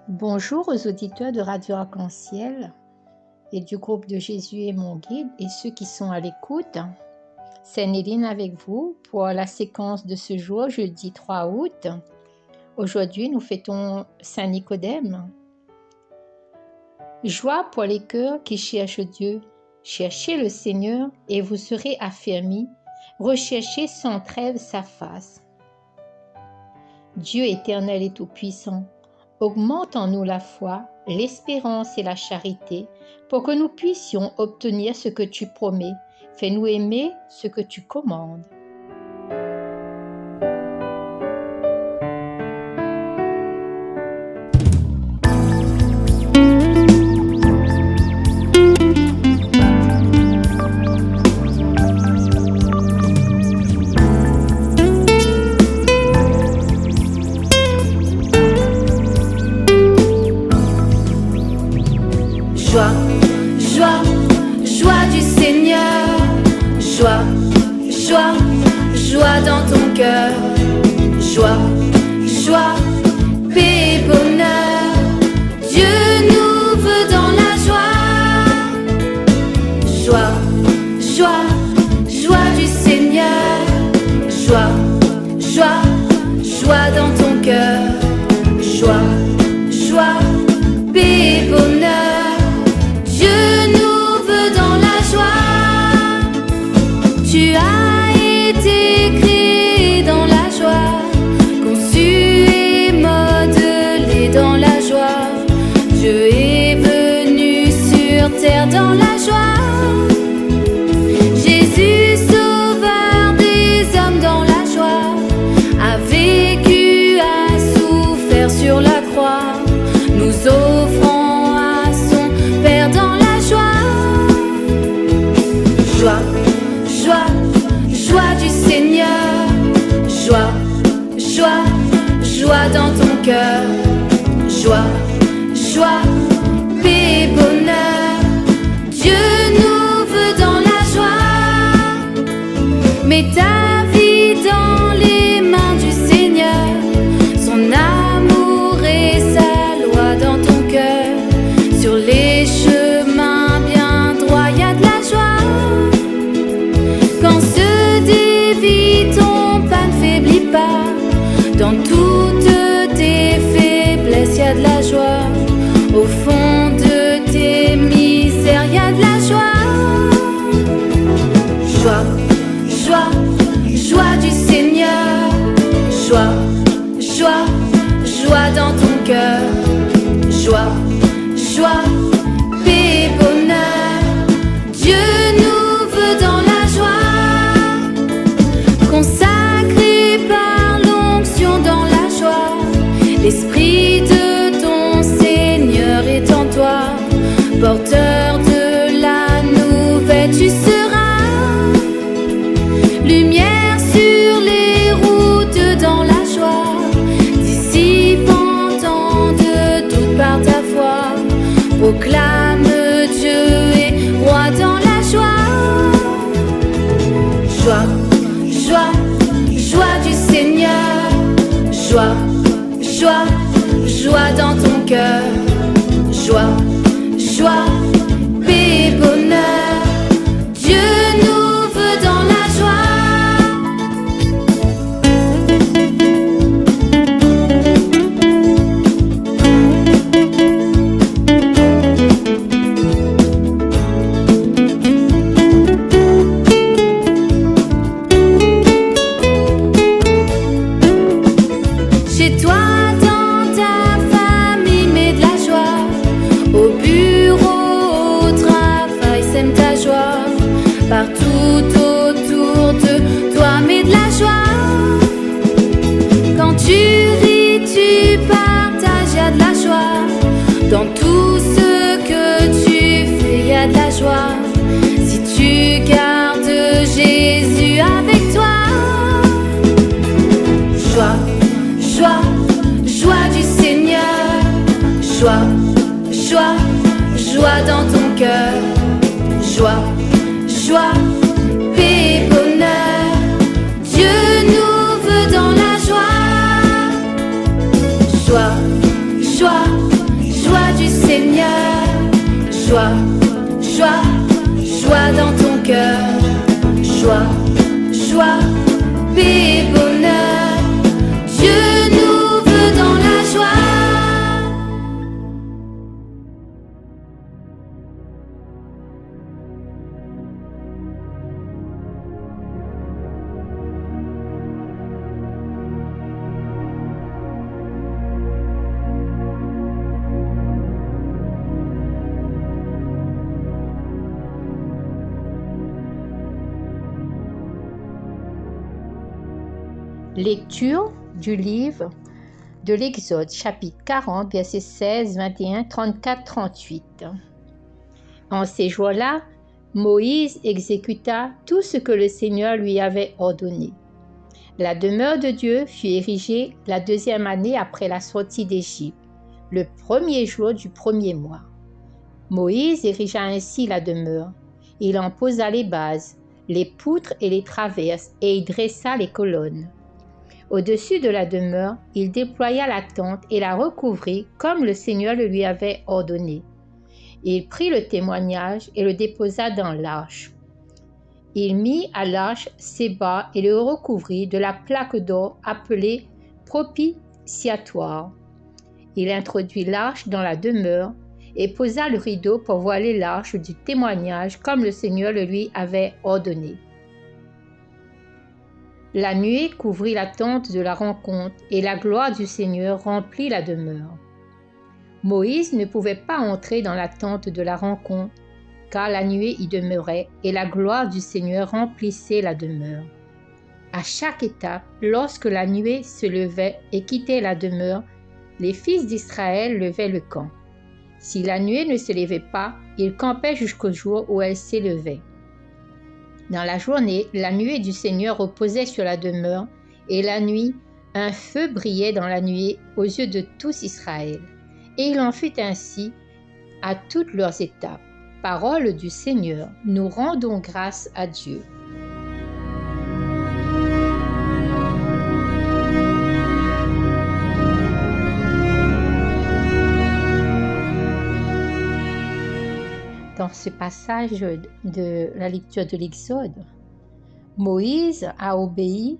Bonjour aux auditeurs de Radio Arc-en-Ciel et du groupe de Jésus est mon guide et ceux qui sont à l'écoute. C'est Néline avec vous pour la séquence de ce jour, jeudi 3 août. Aujourd'hui, nous fêtons Saint Nicodème. Joie pour les cœurs qui cherchent Dieu. Cherchez le Seigneur et vous serez affermis. Recherchez sans trêve sa face. Dieu éternel et tout-puissant, augmente en nous la foi, l'espérance et la charité, pour que nous puissions obtenir ce que tu promets. Fais-nous aimer ce que tu commandes. Joie, joie, joie du Seigneur. Joie, joie, joie dans ton cœur. Joie, joie, paix et bonheur. Dieu nous veut dans la joie. Joie, joie, joie du Seigneur. Joie, joie, joie dans ton cœur. Joie, joie, paix et bonheur. Tu as été créé dans la joie, conçu et modelé dans la joie. Dieu est venu sur terre dans la joie. Jésus, sauveur des hommes dans la joie, a vécu, a souffert sur la croix, nous offrant à son Père dans la joie. Joie, joie, joie du Seigneur. Joie, joie, joie dans ton cœur. Joie, joie, paix et bonheur. Dieu nous veut dans la joie. Mets ta vie dans les mains du Seigneur. Son amour et sa loi dans ton cœur. Sur les chemins bien droits, y a de la joie. Quand se dévie ton pas, ne faiblit pas. Dans toutes tes faiblesses, y a de la joie. Au fond de tes misères, y a de la joie. Joie, joie, joie du Seigneur. Joie, joie, joie dans ton cœur. Joie, joie, paix et bonheur. Dieu nous veut dans la joie. Consacré par l'onction dans la joie, l'esprit de ton Seigneur est en toi. Porteur de la nouvelle, tu seras lumière sur les routes dans la joie, dissipant tant de doute par ta foi. Proclame Dieu est roi dans la joie. Joie, joie, joie du Seigneur. Joie, joie, joie dans ton cœur. Joie, joie, paix et bonheur. Dieu nous veut dans la joie. Chez toi, dans ta famille, mets de la joie. Au bureau, au travail, sème ta joie. Partout autour de toi, mets de la joie. Quand tu ris, tu partages, y a de la joie. Dans tout ce que tu fais, y a de la joie. Si tu gardes Jésus avec toi. Joie, joie, joie du Seigneur, joie, joie, joie dans ton cœur, joie, joie, paix et bonheur. Dieu nous veut dans la joie, joie, joie, joie du Seigneur, joie, joie, joie dans ton cœur, joie, joie, paix et bonheur. Dieu nous veut dans la joie. Lecture du livre de l'Exode, chapitre 40, versets 16, 21, 34, 38. En ces jours-là, Moïse exécuta tout ce que le Seigneur lui avait ordonné. La demeure de Dieu fut érigée la 2e année après la sortie d'Égypte, le 1er jour du 1er mois. Moïse érigea ainsi la demeure. Il en posa les bases, les poutres et les traverses, et il dressa les colonnes. Au-dessus de la demeure, il déploya la tente et la recouvrit comme le Seigneur le lui avait ordonné. Il prit le témoignage et le déposa dans l'arche. Il mit à l'arche ses bas et le recouvrit de la plaque d'or appelée propitiatoire. Il introduit l'arche dans la demeure et posa le rideau pour voiler l'arche du témoignage comme le Seigneur le lui avait ordonné. La nuée couvrit la tente de la rencontre et la gloire du Seigneur remplit la demeure. Moïse ne pouvait pas entrer dans la tente de la rencontre, car la nuée y demeurait et la gloire du Seigneur remplissait la demeure. À chaque étape, lorsque la nuée se levait et quittait la demeure, les fils d'Israël levaient le camp. Si la nuée ne se levait pas, ils campaient jusqu'au jour où elle s'élevait. Dans la journée, la nuée du Seigneur reposait sur la demeure, et la nuit, un feu brillait dans la nuée aux yeux de tous Israël. Et il en fut ainsi à toutes leurs étapes. Parole du Seigneur, nous rendons grâce à Dieu. Dans ce passage de la lecture de l'Exode, Moïse a obéi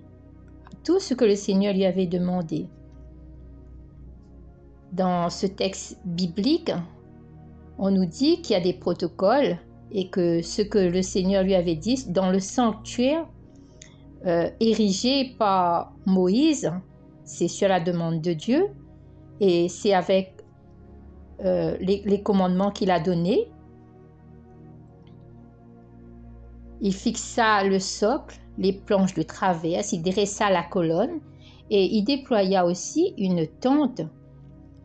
à tout ce que le Seigneur lui avait demandé. Dans ce texte biblique, on nous dit qu'il y a des protocoles et que ce que le Seigneur lui avait dit dans le sanctuaire érigé par Moïse, c'est sur la demande de Dieu et c'est avec les commandements qu'il a donnés. Il fixa le socle, les planches de traverse, il dressa la colonne et il déploya aussi une tente.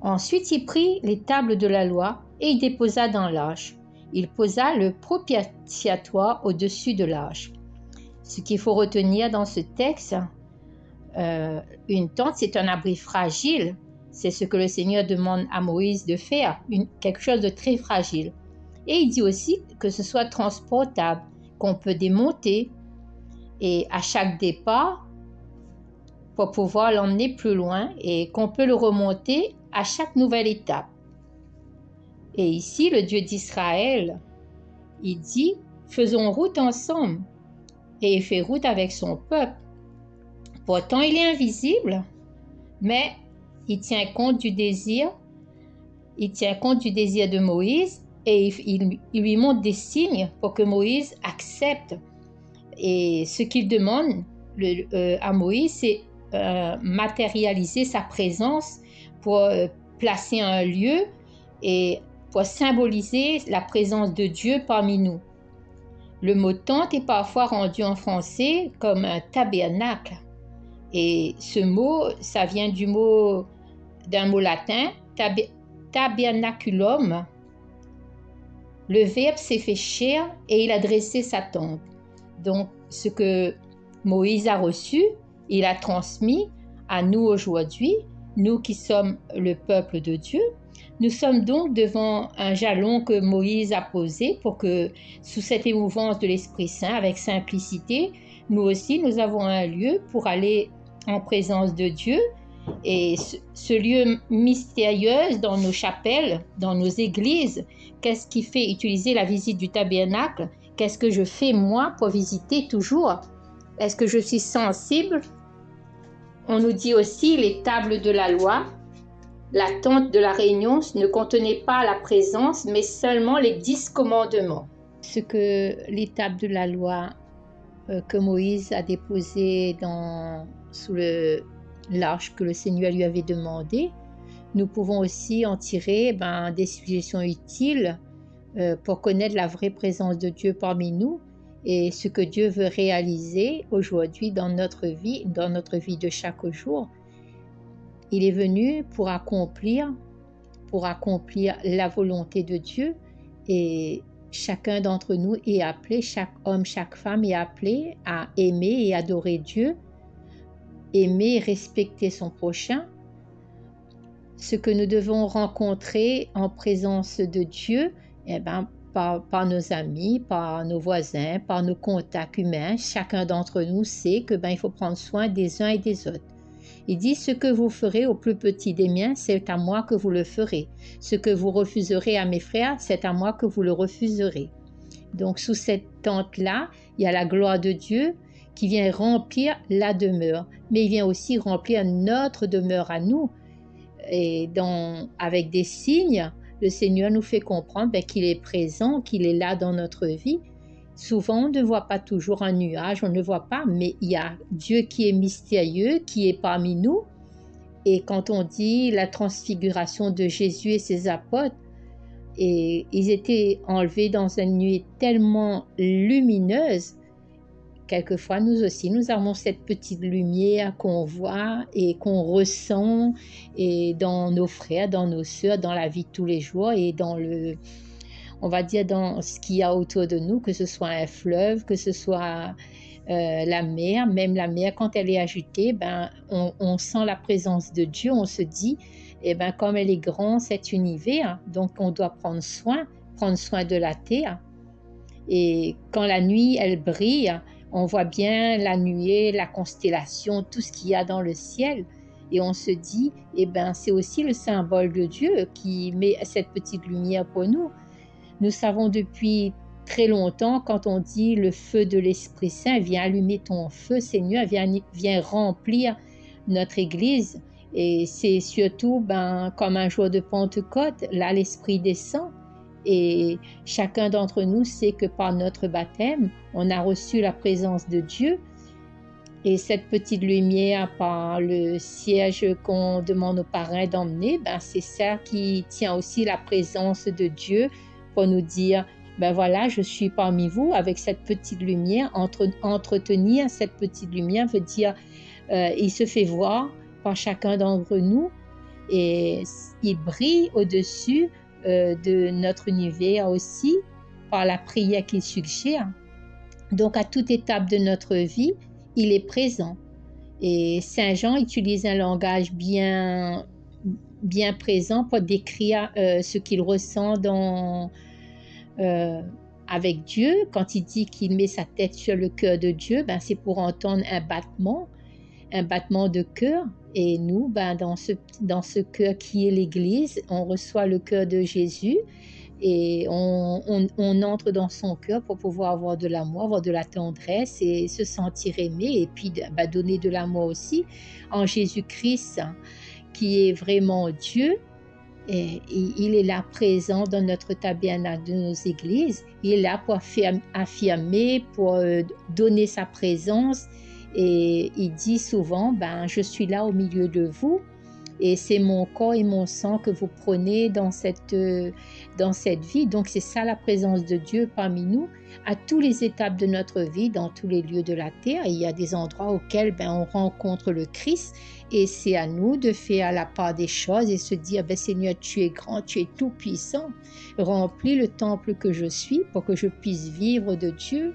Ensuite, il prit les tables de la loi et il déposa dans l'arche. Il posa le propitiatoire au-dessus de l'arche. Ce qu'il faut retenir dans ce texte, une tente, c'est un abri fragile. C'est ce que le Seigneur demande à Moïse de faire, quelque chose de très fragile. Et il dit aussi que ce soit transportable, qu'on peut démonter et à chaque départ pour pouvoir l'emmener plus loin et qu'on peut le remonter à chaque nouvelle étape. Et ici, le Dieu d'Israël, il dit « Faisons route ensemble » et il fait route avec son peuple. Pourtant, il est invisible, mais il tient compte du désir de Moïse et il lui montre des signes pour que Moïse accepte. Et ce qu'il demande à Moïse, c'est matérialiser sa présence pour placer un lieu et pour symboliser la présence de Dieu parmi nous. Le mot tente est parfois rendu en français comme un tabernacle. Et ce mot, ça vient d'un mot latin, tabernaculum. Le Verbe s'est fait chair et il a dressé sa tente. Donc, ce que Moïse a reçu, il a transmis à nous aujourd'hui nous qui sommes le peuple de Dieu, nous sommes donc devant un jalon que Moïse a posé pour que, sous cette émouvance de l'Esprit Saint, avec simplicité, nous aussi, nous avons un lieu pour aller en présence de Dieu. Et ce lieu mystérieux dans nos chapelles, dans nos églises, qu'est-ce qui fait utiliser la visite du tabernacle? Qu'est-ce que je fais moi pour visiter toujours? Est-ce que je suis sensible? On nous dit aussi les tables de la loi. La tente de la réunion ne contenait pas la présence, mais seulement les 10 commandements. Ce que les tables de la loi que Moïse a déposées sous l'arche que le Seigneur lui avait demandé, nous pouvons aussi en tirer des suggestions utiles pour connaître la vraie présence de Dieu parmi nous et ce que Dieu veut réaliser aujourd'hui dans notre vie de chaque jour. Il est venu pour accomplir la volonté de Dieu, et chacun d'entre nous est appelé, chaque homme, chaque femme est appelé à aimer et adorer Dieu, aimer et respecter son prochain. Ce que nous devons rencontrer en présence de Dieu, par nos amis, par nos voisins, par nos contacts humains, chacun d'entre nous sait que il faut prendre soin des uns et des autres. Il dit, ce que vous ferez au plus petit des miens, c'est à moi que vous le ferez. Ce que vous refuserez à mes frères, c'est à moi que vous le refuserez. Donc, sous cette tente-là, il y a la gloire de Dieu qui vient remplir la demeure, mais il vient aussi remplir notre demeure à nous. Et avec des signes, le Seigneur nous fait comprendre qu'il est présent, qu'il est là dans notre vie. Souvent, on ne voit pas toujours un nuage, on ne voit pas, mais il y a Dieu qui est mystérieux, qui est parmi nous. Et quand on dit la transfiguration de Jésus et ses apôtres, et ils étaient enlevés dans une nuit tellement lumineuse, quelquefois nous aussi, nous avons cette petite lumière qu'on voit et qu'on ressent et dans nos frères, dans nos sœurs, dans la vie de tous les jours et dans ce qu'il y a autour de nous, que ce soit un fleuve, que ce soit la mer, même la mer quand elle est agitée, on sent la présence de Dieu, on se dit, comme elle est grande cet univers, donc on doit prendre soin de la terre. Et quand la nuit, elle brille, on voit bien la nuée, la constellation, tout ce qu'il y a dans le ciel. Et on se dit, c'est aussi le symbole de Dieu qui met cette petite lumière pour nous. Nous savons depuis très longtemps, quand on dit le feu de l'Esprit Saint, viens allumer ton feu, Seigneur, viens remplir notre Église. Et c'est surtout comme un jour de Pentecôte, là l'Esprit descend. Et chacun d'entre nous sait que par notre baptême, on a reçu la présence de Dieu. Et cette petite lumière par le siège qu'on demande aux parrains d'emmener, c'est ça qui tient aussi la présence de Dieu pour nous dire, voilà, je suis parmi vous avec cette petite lumière. Entretenir cette petite lumière veut dire, il se fait voir par chacun d'entre nous et il brille au-dessus de notre univers aussi par la prière qu'il suggère. Donc, à toute étape de notre vie, il est présent. Et Saint Jean utilise un langage bien présent pour décrire ce qu'il ressent avec Dieu. Quand il dit qu'il met sa tête sur le cœur de Dieu, c'est pour entendre un battement de cœur. Et nous, dans ce cœur qui est l'Église, on reçoit le cœur de Jésus et on entre dans son cœur pour pouvoir avoir de l'amour, avoir de la tendresse et se sentir aimé et puis donner de l'amour aussi en Jésus-Christ qui est vraiment Dieu. Et il est là présent dans notre tabernacle de nos églises. Il est là pour affirmer, pour donner sa présence. Et il dit souvent, je suis là au milieu de vous et c'est mon corps et mon sang que vous prenez dans cette vie. Donc c'est ça la présence de Dieu parmi nous à toutes les étapes de notre vie, dans tous les lieux de la terre. Il y a des endroits auxquels on rencontre le Christ et c'est à nous de faire la part des choses et se dire, Seigneur, tu es grand, tu es tout puissant. Remplis le temple que je suis pour que je puisse vivre de Dieu.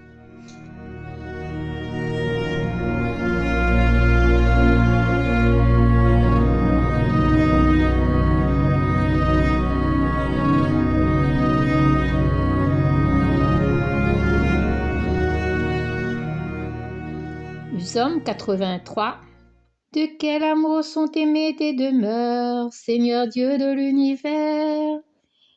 Psaume 83. De quel amour sont aimées tes demeures, Seigneur Dieu de l'univers.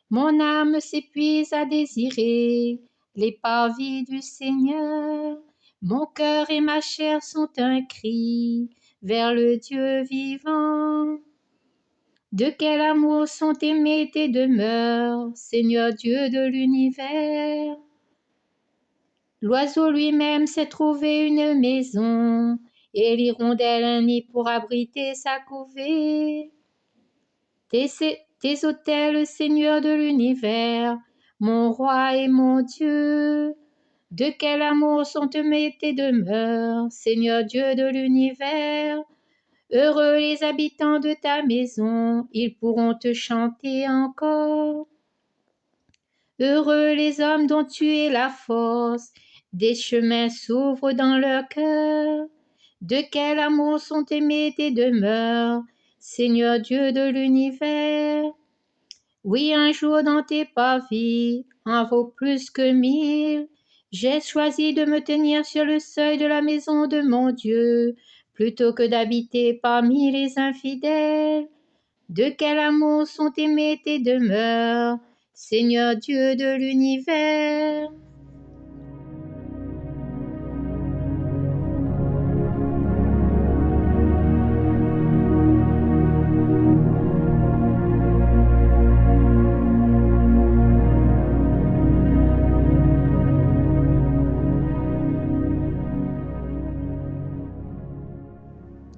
Mon âme s'épuise à désirer les parvis du Seigneur. Mon cœur et ma chair sont un cri vers le Dieu vivant. De quel amour sont aimées tes demeures, Seigneur Dieu de l'univers. L'oiseau lui-même s'est trouvé une maison, et l'hirondelle un nid pour abriter sa couvée. Tes autels, Seigneur de l'univers, mon roi et mon Dieu. De quel amour sont aimées tes demeures, Seigneur Dieu de l'univers. Heureux les habitants de ta maison, ils pourront te chanter encore. Heureux les hommes dont tu es la force, des chemins s'ouvrent dans leur cœur. De quel amour sont aimées tes demeures, Seigneur Dieu de l'univers. Oui, un jour dans tes parvis en vaut plus que 1000. J'ai choisi de me tenir sur le seuil de la maison de mon Dieu, plutôt que d'habiter parmi les infidèles. De quel amour sont aimées tes demeures, Seigneur Dieu de l'univers.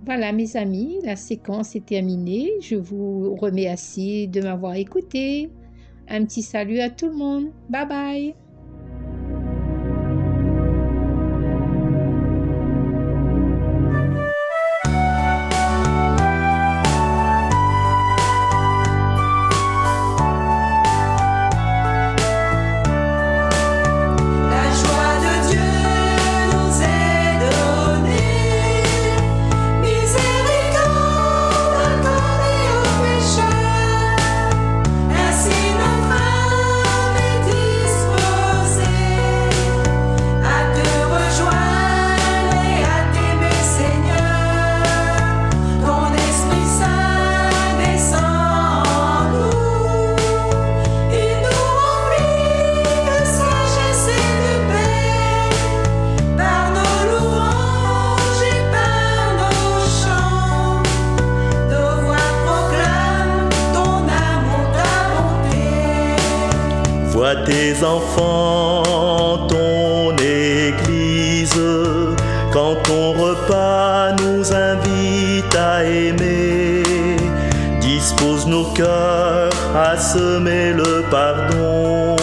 Voilà mes amis, la séquence est terminée. Je vous remercie de m'avoir écouté. Un petit salut à tout le monde. Bye bye. Vois tes enfants, ton Église, quand ton repas nous invite à aimer. Dispose nos cœurs à semer le pardon,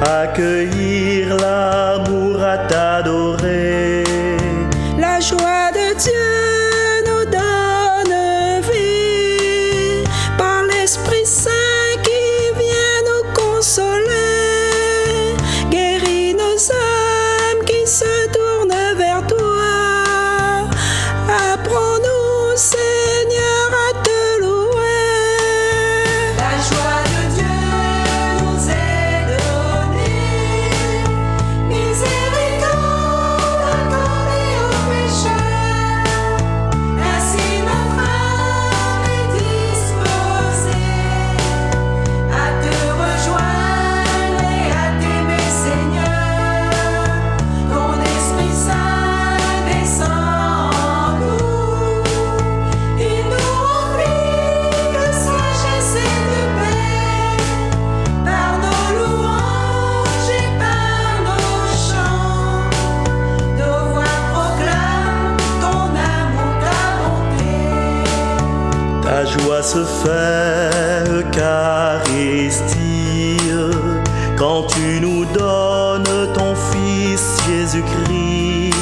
accueillir l'amour, à t'adorer. La joie de Dieu nous donne vie par l'Esprit Saint. Guéris nos âmes qui se tournent vers toi. Apprends-nous, Seigneur, à te louer. La joie de Dieu nous est donnée, miséricorde accordée aux pécheurs. Ainsi notre âme est disposée à te rejoindre. Ta joie se fait Eucharistie quand tu nous donnes ton Fils Jésus-Christ.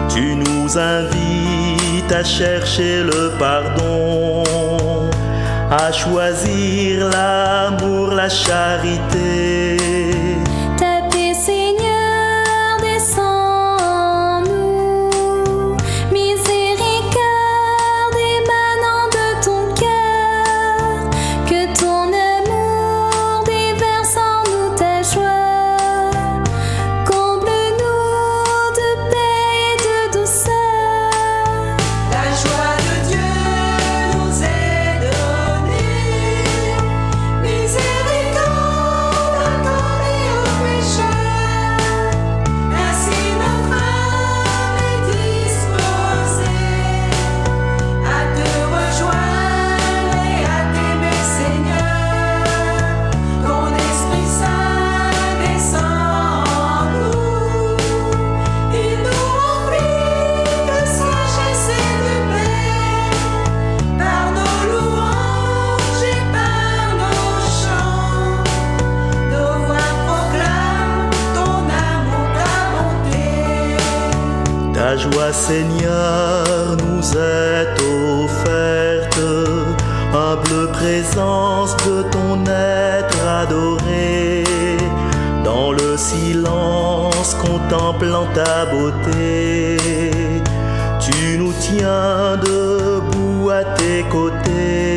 Tu nous invites à chercher le pardon, à choisir l'amour, la charité. Ta paix, Seigneur, descend en nous, miséricorde émanant de ton cœur, que ton amour déverse en nous ta joie, comble-nous de paix et de douceur. joie, Seigneur, nous est offerte, humble présence de ton être adoré. Dans le silence, contemplant ta beauté, tu nous tiens debout à tes côtés.